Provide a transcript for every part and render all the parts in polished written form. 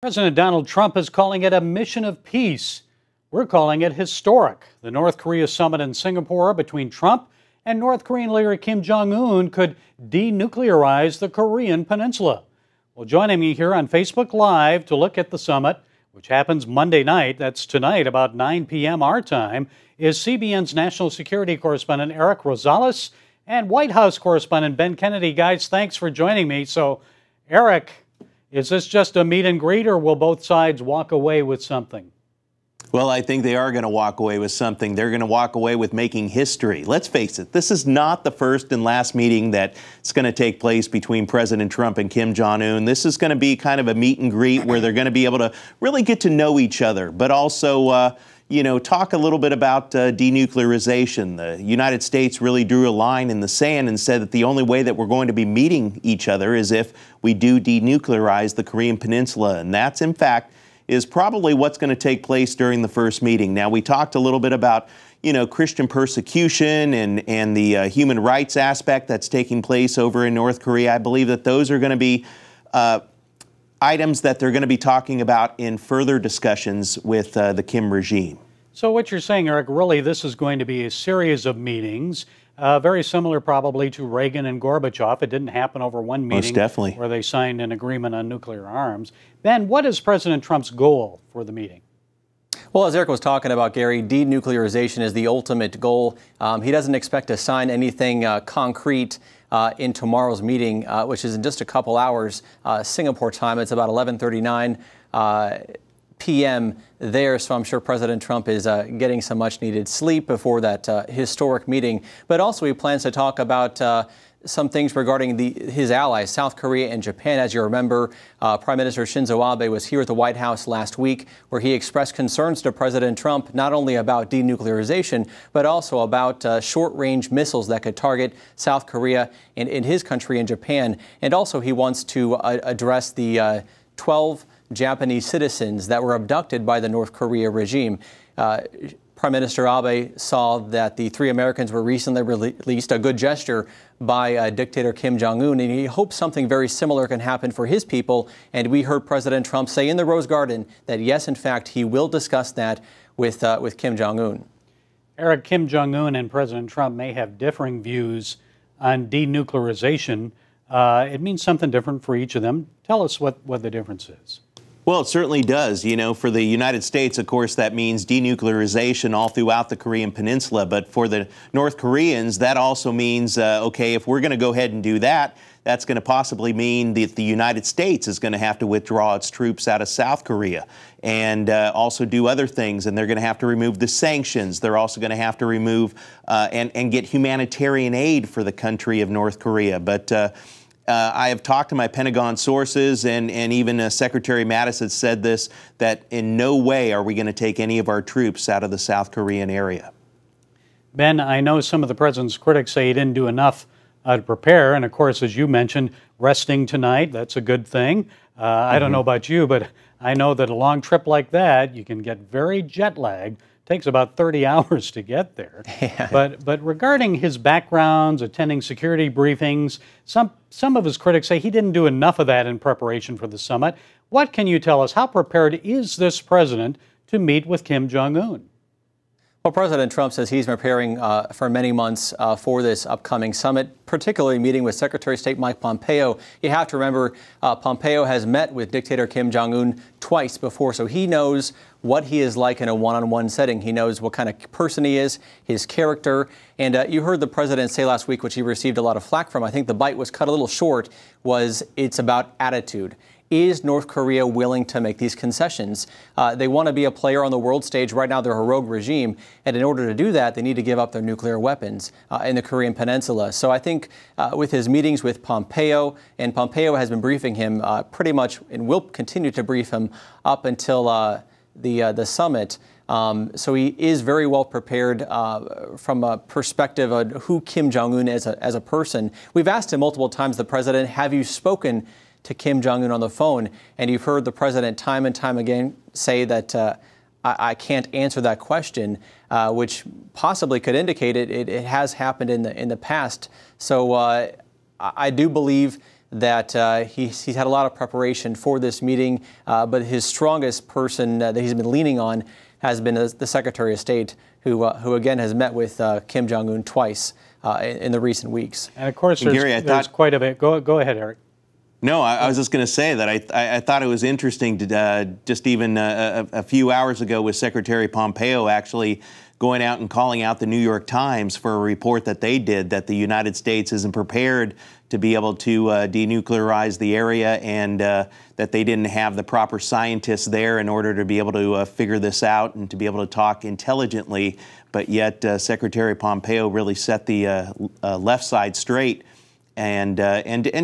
President Donald Trump is calling it a mission of peace. We're calling it historic. The North Korea summit in Singapore between Trump and North Korean leader Kim Jong-un could denuclearize the Korean peninsula. Well, joining me here on Facebook Live to look at the summit, which happens Monday night, that's tonight about 9 p.m. our time, is CBN's national security correspondent Eric Rosales and White House correspondent Ben Kennedy. Guys, thanks for joining me. So, Eric, is this just a meet and greet, or will both sides walk away with something? Well, I think they are going to walk away with something. They're going to walk away with making history. Let's face it, this is not the first and last meeting that's going to take place between President Trump and Kim Jong-un. This is going to be kind of a meet and greet where they're going to be able to really get to know each other, but also talk a little bit about denuclearization. The United States really drew a line in the sand and said that the only way that we're going to be meeting each other is if we do denuclearize the Korean Peninsula. And that's, in fact, is probably what's going to take place during the first meeting. Now, we talked a little bit about, Christian persecution and the human rights aspect that's taking place over in North Korea. I believe that those are going to be items that they're going to be talking about in further discussions with the Kim regime. So what you're saying, Eric, really this is going to be a series of meetings, very similar probably to Reagan and Gorbachev. It didn't happen over one meeting. Most definitely. Where they signed an agreement on nuclear arms. Ben, what is President Trump's goal for the meeting? Well, as Eric was talking about, Gary, denuclearization is the ultimate goal. He doesn't expect to sign anything concrete in tomorrow's meeting, which is in just a couple hours Singapore time. It's about 11:39 p.m. there, so I'm sure President Trump is getting some much-needed sleep before that historic meeting. But also he plans to talk about some things regarding his allies, South Korea and Japan. As you remember, Prime Minister Shinzo Abe was here at the White House last week, where he expressed concerns to President Trump not only about denuclearization, but also about short-range missiles that could target South Korea and in his country and Japan. And also he wants to address the 12 Japanese citizens that were abducted by the North Korea regime. Prime Minister Abe saw that the 3 Americans were recently released, a good gesture by dictator Kim Jong-un, and he hopes something very similar can happen for his people. And we heard President Trump say in the Rose Garden that, yes, in fact, he will discuss that with Kim Jong-un. Eric, Kim Jong-un and President Trump may have differing views on denuclearization. It means something different for each of them. Tell us what the difference is. Well, it certainly does. For the United States, of course, that means denuclearization all throughout the Korean Peninsula. But for the North Koreans, that also means, okay, if we're going to go ahead and do that, that's going to possibly mean that the United States is going to have to withdraw its troops out of South Korea and also do other things. And they're going to have to remove the sanctions. They're also going to have to remove and get humanitarian aid for the country of North Korea. But I have talked to my Pentagon sources, and even Secretary Mattis has said this, that in no way are we going to take any of our troops out of the South Korean area. Ben, I know some of the president's critics say he didn't do enough to prepare. And of course, as you mentioned, resting tonight, that's a good thing. I don't know about you, but I know that a long trip like that, you can get very jet lagged. Takes about 30 hours to get there. Yeah. But regarding his backgrounds, attending security briefings, some of his critics say he didn't do enough of that in preparation for the summit. What can you tell us? How prepared is this president to meet with Kim Jong-un? Well, President Trump says he's preparing for many months for this upcoming summit, particularly meeting with Secretary of State Mike Pompeo. You have to remember, Pompeo has met with dictator Kim Jong-un twice before, so he knows what he is like in a one-on-one setting. He knows what kind of person he is, his character. And you heard the president say last week, which he received a lot of flack from, I think the bite was cut a little short, was it's about attitude. Is North Korea willing to make these concessions? They want to be a player on the world stage. Right now, they're a rogue regime. And in order to do that, they need to give up their nuclear weapons in the Korean Peninsula. So I think with his meetings with Pompeo, and Pompeo has been briefing him pretty much and will continue to brief him up until the summit. So he is very well prepared from a perspective of who Kim Jong-un is as a person. We've asked him multiple times, the president, have you spoken to Kim Jong-un on the phone? And you've heard the president time and time again say that I can't answer that question, which possibly could indicate it has happened in the past. So I do believe that he's had a lot of preparation for this meeting, but his strongest person that he's been leaning on has been the Secretary of State, who again has met with Kim Jong-un twice in the recent weeks. And of course, there's quite a bit. Go ahead, Eric. No, I was just going to say that I thought it was interesting to just even a few hours ago with Secretary Pompeo actually going out and calling out the New York Times for a report that they did that the United States isn't prepared to be able to denuclearize the area, and that they didn't have the proper scientists there in order to be able to figure this out and to be able to talk intelligently. But yet Secretary Pompeo really set the left side straight and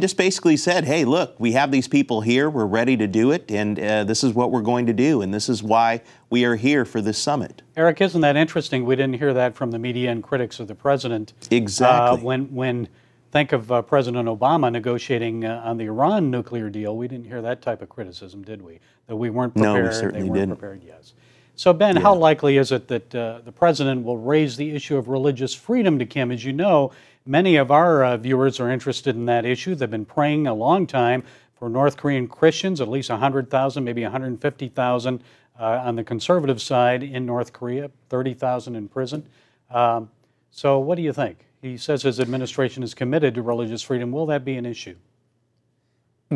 just basically said, hey, look, we have these people here, we're ready to do it, and this is what we're going to do, and this is why we are here for this summit. Eric, isn't that interesting? We didn't hear that from the media and critics of the president. Exactly. When think of President Obama negotiating on the Iran nuclear deal, we didn't hear that type of criticism, did we? That we weren't prepared. No, we certainly weren't didn't. Prepared, yes. So, Ben, how likely is it that the president will raise the issue of religious freedom to Kim? As you know, many of our viewers are interested in that issue. They've been praying a long time for North Korean Christians, at least 100,000, maybe 150,000 on the conservative side in North Korea, 30,000 in prison. So what do you think? He says his administration is committed to religious freedom. Will that be an issue?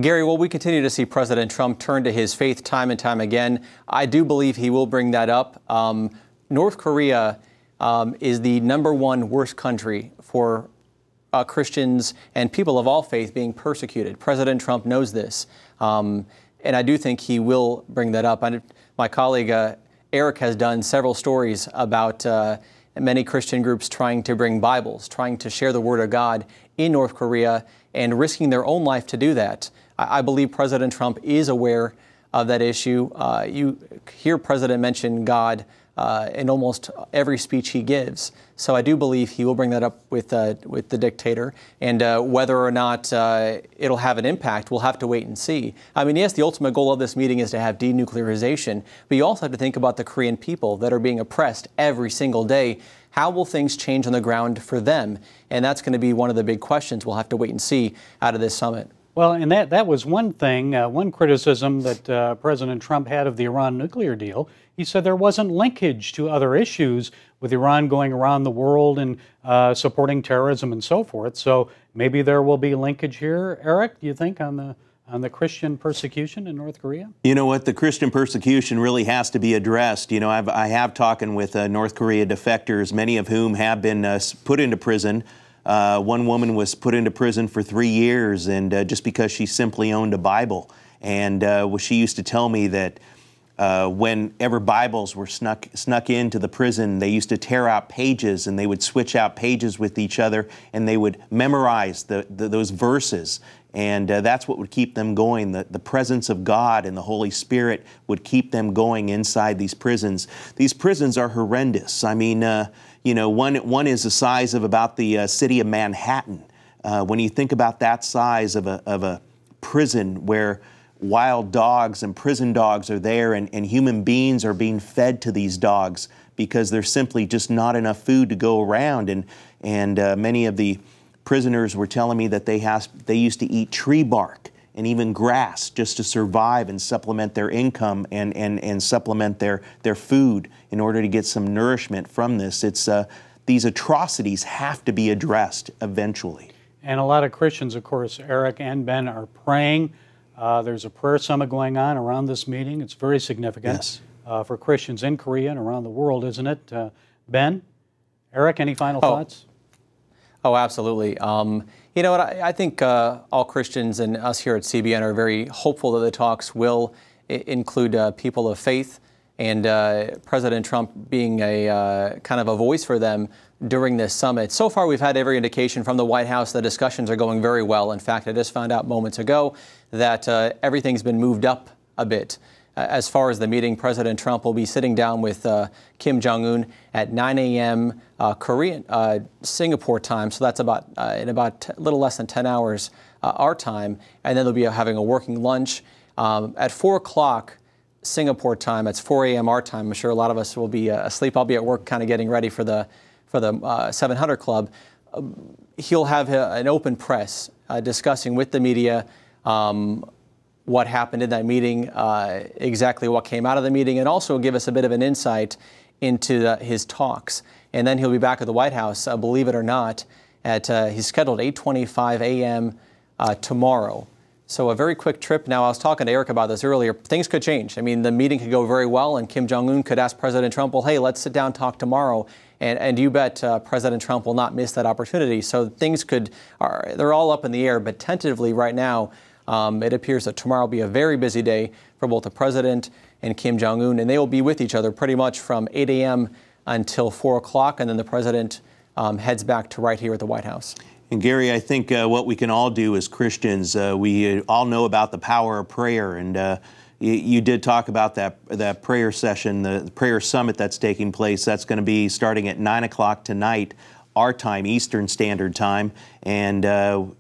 Gary, well, we continue to see President Trump turn to his faith time and time again. I do believe he will bring that up. North Korea is the #1 worst country for Christians and people of all faith being persecuted. President Trump knows this, and I do think he will bring that up. My colleague Eric has done several stories about many Christian groups trying to bring Bibles, trying to share the Word of God in North Korea, and risking their own life to do that. I believe President Trump is aware of that issue. You hear President mention God in almost every speech he gives. So I do believe he will bring that up with the dictator. And whether or not it'll have an impact, we'll have to wait and see. I mean, yes, the ultimate goal of this meeting is to have denuclearization, but you also have to think about the Korean people that are being oppressed every single day. How will things change on the ground for them? And that's going to be one of the big questions we'll have to wait and see out of this summit. Well, and that was one thing, one criticism that President Trump had of the Iran nuclear deal. He said there wasn't linkage to other issues with Iran going around the world and supporting terrorism and so forth. So maybe there will be linkage here. Eric, do you think on the Christian persecution in North Korea? You know what? The Christian persecution really has to be addressed. You know, I have talking with North Korea defectors, many of whom have been put into prison. One woman was put into prison for 3 years, and just because she simply owned a Bible. And she used to tell me that whenever Bibles were snuck into the prison, they used to tear out pages, and they would switch out pages with each other, and they would memorize those verses. And that's what would keep them going. The presence of God and the Holy Spirit would keep them going inside these prisons. These prisons are horrendous. I mean, you know, one is the size of about the city of Manhattan. When you think about that size of a prison where wild dogs and prison dogs are there, and human beings are being fed to these dogs because there's simply just not enough food to go around. And many of the prisoners were telling me that they used to eat tree bark and even grass just to survive and supplement their income and supplement their food in order to get some nourishment from this. It's these atrocities have to be addressed eventually. And a lot of Christians, of course, Eric and Ben, are praying. There's a prayer summit going on around this meeting. It's very significant. Yes. For Christians in Korea and around the world, isn't it? Ben, Eric, any final thoughts? Oh, absolutely. You know what? I think all Christians and us here at CBN are very hopeful that the talks will include people of faith, and President Trump being a kind of a voice for them during this summit. So far, we've had every indication from the White House that discussions are going very well. In fact, I just found out moments ago that everything's been moved up a bit. As far as the meeting, President Trump will be sitting down with Kim Jong-un at 9 a.m. Singapore time, so that's in about a little less than 10 hours our time, and then they'll be having a working lunch. At 4 o'clock Singapore time, it's 4 a.m. our time. I'm sure a lot of us will be asleep. I'll be at work kind of getting ready for the 700 Club. he'll have an open press discussing with the media what happened in that meeting, exactly what came out of the meeting, and also give us a bit of an insight into his talks. And then he'll be back at the White House, believe it or not, at he's scheduled 8:25 a.m. Tomorrow. So a very quick trip. Now, I was talking to Eric about this earlier. Things could change. I mean, the meeting could go very well, and Kim Jong-un could ask President Trump, well, hey, let's sit down and talk tomorrow. And you bet President Trump will not miss that opportunity. So things they're all up in the air, but tentatively right now, it appears that tomorrow will be a very busy day for both the president and Kim Jong-un, and they will be with each other pretty much from 8 a.m. until 4 o'clock, and then the president heads back to right here at the White House. And Gary, I think what we can all do as Christians, we all know about the power of prayer, and you did talk about that prayer session, the prayer summit that's taking place. That's going to be starting at 9 o'clock tonight, our time, Eastern Standard Time, and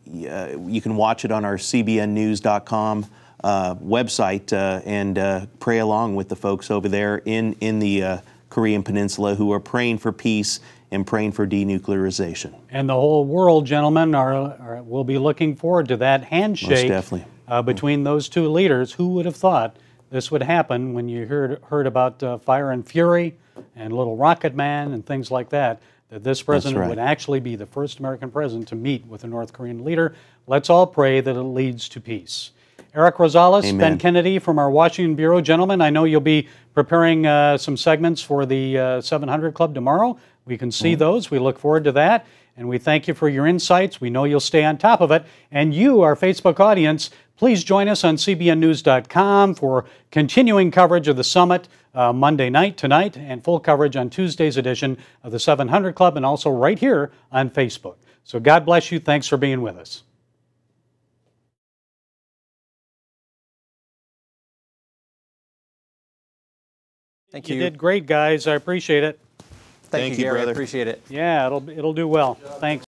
you can watch it on our CBNnews.com website and pray along with the folks over there in the Korean Peninsula who are praying for peace and praying for denuclearization. And the whole world, gentlemen, will be looking forward to that handshake between those two leaders. Who would have thought this would happen when you heard about Fire and Fury and Little Rocket Man and things like that, that this president would actually be the first American president to meet with a North Korean leader. Let's all pray that it leads to peace. Eric Rosales, Amen. Ben Kennedy from our Washington Bureau. Gentlemen, I know you'll be preparing some segments for the 700 Club tomorrow. We can see those. We look forward to that. And we thank you for your insights. We know you'll stay on top of it. And you, our Facebook audience, please join us on CBNnews.com for continuing coverage of the summit Monday night, tonight, and full coverage on Tuesday's edition of the 700 Club, and also right here on Facebook. So God bless you. Thanks for being with us. Thank you. You did great, guys. I appreciate it. Thank you, Gary. brother. I appreciate it. Yeah, it'll do well. Thanks.